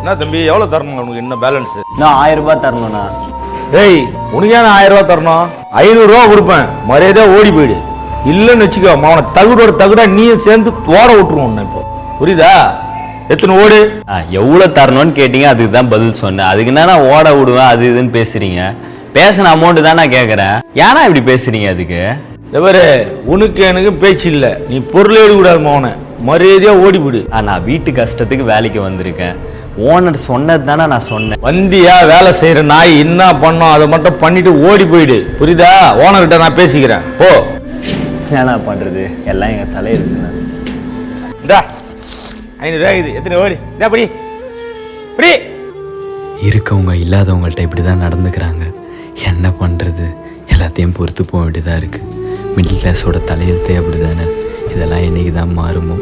என்ன தம்பி எவ்வளவு தரணும் உனக்கு? என்ன பேலன்ஸ்? நான் 1000 ரூபாய் தரணும்ண்ணா. டேய் உனக்கு ஏன் 1000 ரூபாய் தரணும்? 500 ரூபா கொடுப்பேன், மரியாதையா ஓடி போயிடு. இல்லைன்னு வச்சுக்கோ அவனை தகுடா நீயும் சேர்ந்து ஓட விட்டுருவோம். இப்போ புரியுதா? எத்தனை ஓடு? எவ்வளோ தரணும்னு கேட்டீங்க, அதுக்கு தான் பதில் சொன்னேன். அதுக்கு என்ன நான் ஓட விடுவேன் அது இதுன்னு பேசுறீங்க. பேசின அமௌண்ட் தான் நான் கேட்குறேன். ஏன்னா இப்படி பேசுறீங்க? அதுக்கு எவரு உனக்கு எனக்கு பேச்சு இல்லை. நீ பொருளே எடுக்கூடாது மோனை, மரியாதையா ஓடி போயிடு. நான் வீட்டு கஷ்டத்துக்கு வேலைக்கு வந்திருக்கேன். ஓனர் சொன்னது தானே நான் சொன்னேன். வந்தியா வேலை செய்யற நாய் என்ன பண்ணோம் அதை மட்டும் பண்ணிட்டு ஓடி போயிடு. புரியுதா? ஓனர்கிட்ட நான் பேசிக்கிறேன். போ. என்ன பண்றது, எல்லாம் எங்க தலையில. இந்தா 500 ரூபாய் இது. எத்தனை ஓடி? இதா படி படி. இருக்கவங்க இல்லாதவங்கள்ட்ட இப்படி தான் நடந்துக்கிறாங்க. என்ன பண்ணுறது, எல்லாத்தையும் பொறுத்து போக வேண்டியதாக இருக்குது. மிடில் கிளாஸோட தலையெழுத்தே அப்படி தானே. இதெல்லாம் என்றைக்கு தான் மாறுமோ?